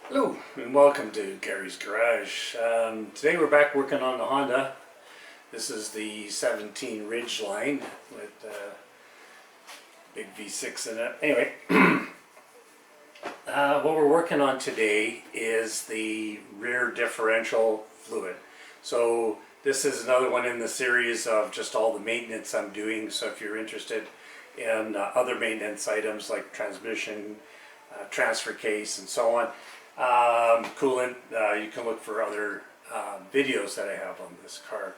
Hello and welcome to Gary's Garage. Today we're back working on the Honda. This is the 17 Ridgeline with big V6 in it. Anyway, what we're working on today is the rear differential fluid. So this is another one in the series of just all the maintenance I'm doing. So if you're interested in other maintenance items like transmission, transfer case and so on, coolant, you can look for other videos that I have on this car.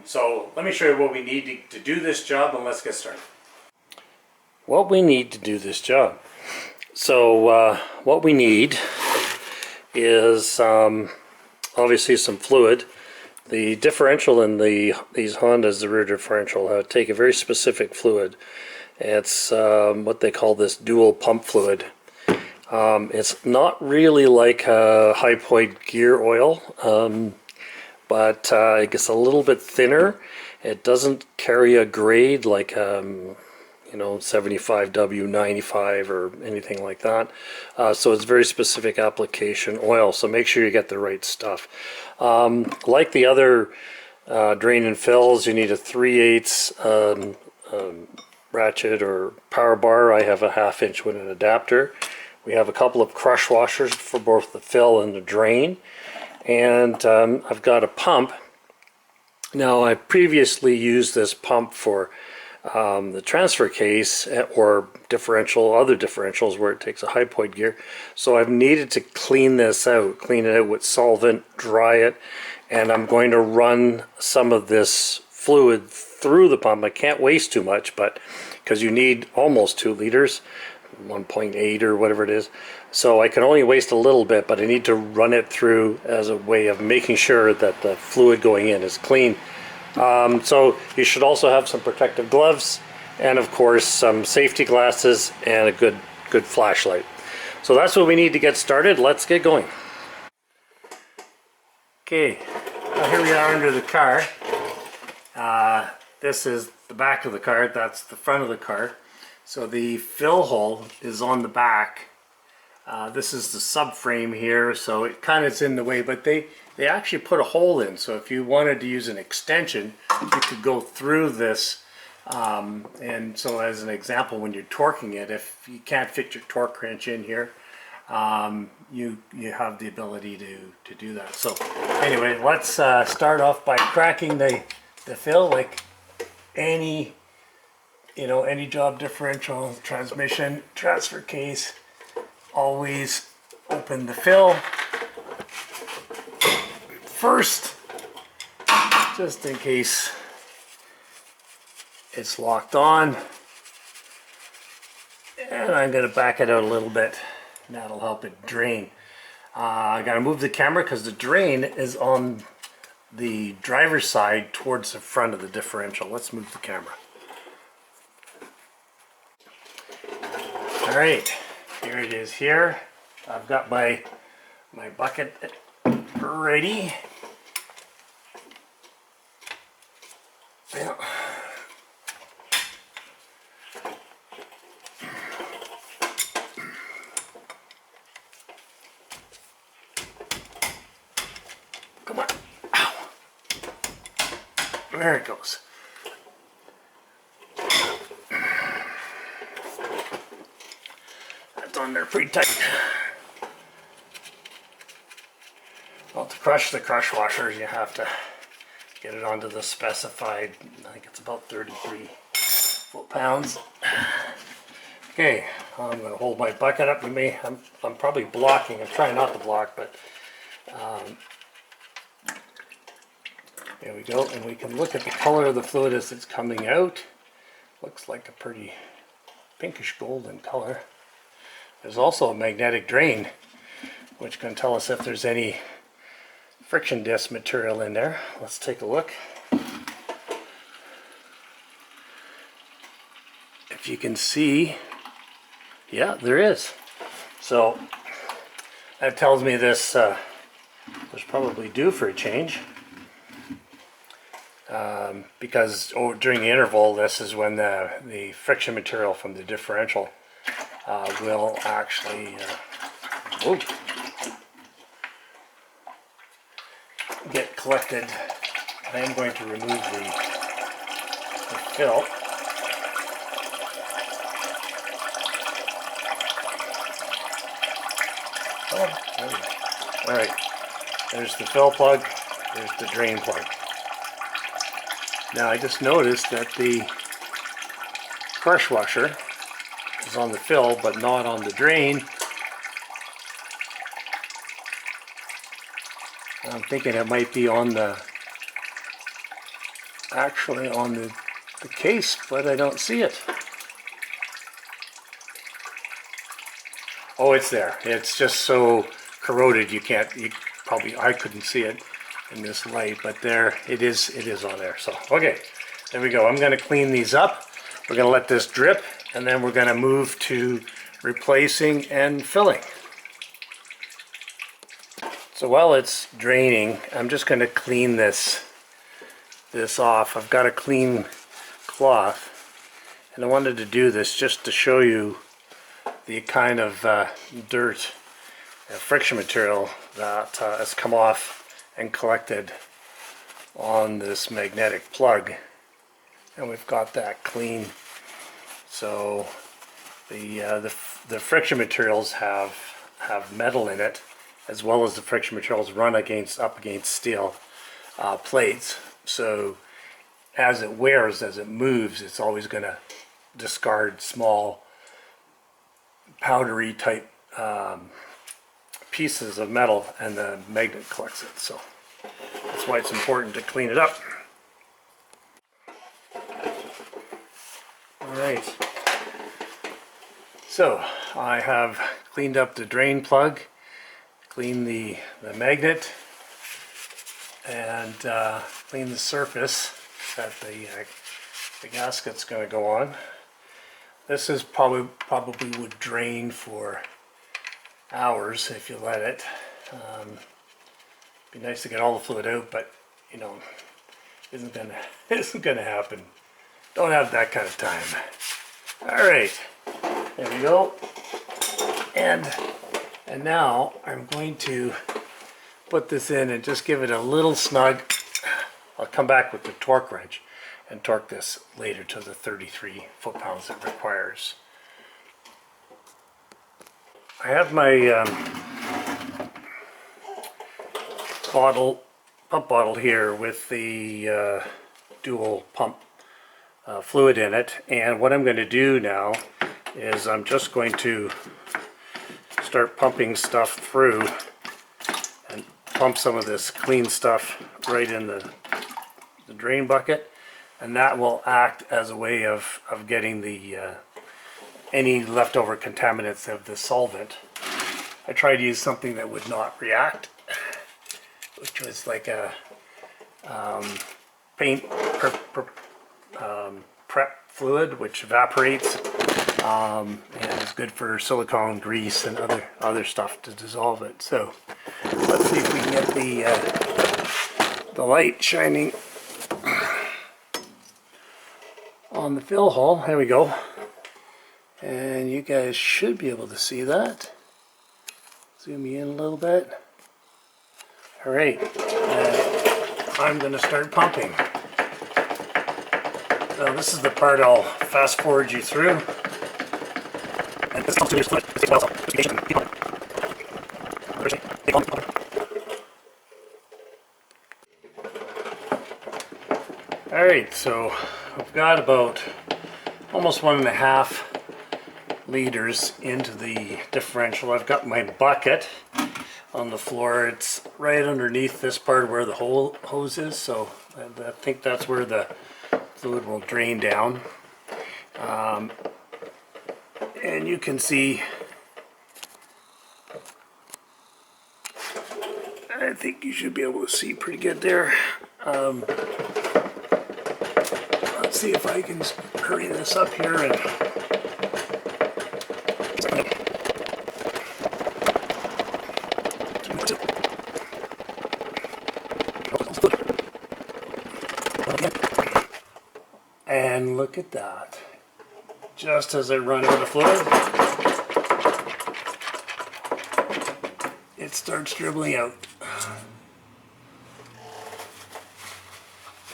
So let me show you what we need to do this job, and let's get started. What we need to do this job. So what we need is obviously some fluid. The differential in these Hondas, the rear differential, take a very specific fluid. It's what they call this dual pump fluid. It's not really like a high-point gear oil, but it gets a little bit thinner. It doesn't carry a grade like 75W, 95 or anything like that. So it's very specific application oil, so make sure you get the right stuff. Like the other drain and fills, you need a 3/8 ratchet or power bar. I have a 1/2 inch with an adapter. We have a couple of crush washers for both the fill and the drain, and I've got a pump. Now I previously used this pump for the transfer case or other differentials where it takes a high point gear. So I've needed to clean it out with solvent, dry it, and I'm going to run some of this fluid through the pump. I can't waste too much, but because you need almost 2 liters. 1.8 or whatever it is, so I can only waste a little bit, but I need to run it through as a way of making sure that the fluid going in is clean. So you should also have some protective gloves and of course some safety glasses and a good flashlight. So that's what we need to get started. Let's get going. Okay, here we are under the car. This is the back of the car, that's the front of the car. So the fill hole is on the back. This is the subframe here, so it kind of is in the way, but they actually put a hole in. So if you wanted to use an extension, you could go through this. And so as an example, when you're torquing it, if you can't fit your torque wrench in here, you have the ability to do that. So anyway, let's start off by cracking the fill like any job differential, transmission, transfer case. Always open the fill first, just in case it's locked on. And I'm going to back it out a little bit, and that'll help it drain. I got to move the camera because the drain is on the driver's side towards the front of the differential. Let's move the camera. Alright, here it is here. I've got my bucket ready. Yeah. Come on. Ow. There it goes. On there pretty tight. Well, to crush the crush washers, you have to get it onto the specified, I think it's about 33 foot-pounds. Okay, I'm going to hold my bucket up. I'm probably blocking. I'm trying not to block, but there we go. And we can look at the color of the fluid as it's coming out. Looks like a pretty pinkish golden color. There's also a magnetic drain, which can tell us if there's any friction disc material in there. Let's take a look. If you can see, yeah, there is. So that tells me this was probably due for a change. Because during the interval, this is when the friction material from the differential will actually collected, I am going to remove the fill. Alright, there's the fill plug, there's the drain plug. Now I just noticed that the crush washer is on the fill but not on the drain. I'm thinking it might be on the, actually on the case, but I don't see it. Oh, it's there. It's just so corroded you probably, I couldn't see it in this light, but there it is on there. So, okay, there we go. I'm going to clean these up. We're going to let this drip, and then we're going to move to replacing and filling. So while it's draining, I'm just going to clean this off. I've got a clean cloth, and I wanted to do this just to show you the kind of dirt and friction material that has come off and collected on this magnetic plug, and we've got that clean. So the friction materials have metal in it, as well as the friction materials run up against steel plates. So as it wears, as it moves, it's always going to discard small powdery type pieces of metal, and the magnet collects it. So that's why it's important to clean it up. Alright, so I have cleaned up the drain plug, cleaned the magnet, and cleaned the surface that the gasket's going to go on. This is probably would drain for hours if you let it. Be nice to get all the fluid out, but you know, isn't gonna happen. Don't have that kind of time. All right, there we go. And now I'm going to put this in and just give it a little snug. I'll come back with the torque wrench and torque this later to the 33 foot-pounds it requires. I have my pump bottle here with the dual pump fluid in it, and what I'm going to do now is I'm just going to start pumping stuff through and pump some of this clean stuff right in the drain bucket, and that will act as a way of getting the any leftover contaminants of the solvent. I tried to use something that would not react, which was like a paint prep fluid, which evaporates and is good for silicone, grease, and other stuff to dissolve it. So let's see if we can get the light shining on the fill hole. There we go. And you guys should be able to see that. Zoom you in a little bit. Alright, I'm going to start pumping. So this is the part I'll fast forward you through. And this comes to your split. Alright, so I've got about almost 1.5 liters into the differential. I've got my bucket on the floor. It's right underneath this part where the hose is, so I think that's where the fluid will drain down. And you can see, I think you should be able to see pretty good there. Let's see if I can hurry this up here and look at that. Just as I run out of fluid, it starts dribbling out.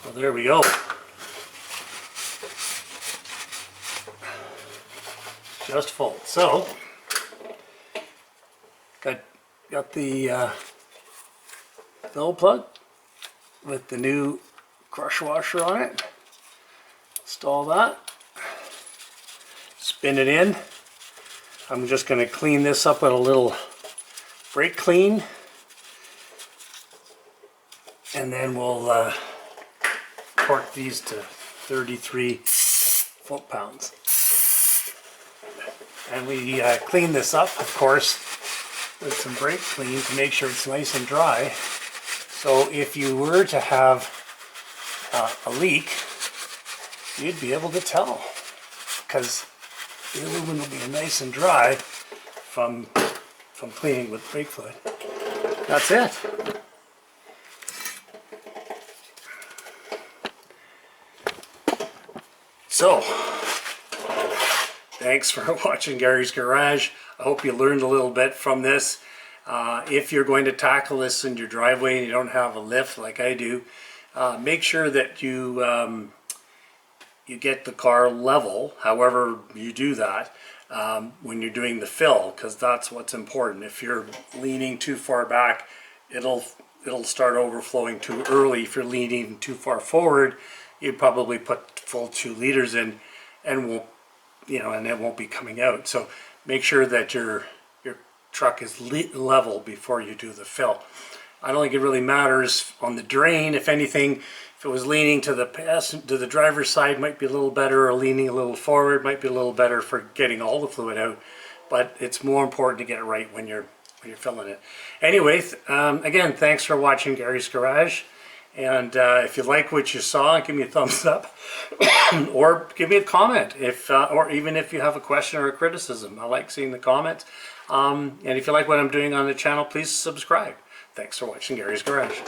So there we go. Just full. So got the fill plug with the new crush washer on it. Install that. Spin it in. I'm just going to clean this up with a little brake clean, and then we'll torque these to 33 foot-pounds. And we clean this up, of course, with some brake clean to make sure it's nice and dry. So if you were to have a leak, you'd be able to tell, because the aluminum will be nice and dry from cleaning with brake fluid. That's it. So, thanks for watching Gary's Garage. I hope you learned a little bit from this. If you're going to tackle this in your driveway and you don't have a lift like I do, make sure that you get the car level, however you do that, when you're doing the fill, because that's what's important. If you're leaning too far back, it'll start overflowing too early. If you're leaning too far forward, you'd probably put full 2 liters in and won't, and it won't be coming out. So make sure that your truck is level before you do the fill. I don't think it really matters on the drain. If anything, if it was leaning to the driver's side, might be a little better, or leaning a little forward might be a little better for getting all the fluid out. But it's more important to get it right when you're filling it. Anyway, again, thanks for watching Gary's Garage. And if you like what you saw, give me a thumbs up, or give me a comment, or even if you have a question or a criticism. I like seeing the comments. And if you like what I'm doing on the channel, please subscribe. Thanks for watching Gary's Garage.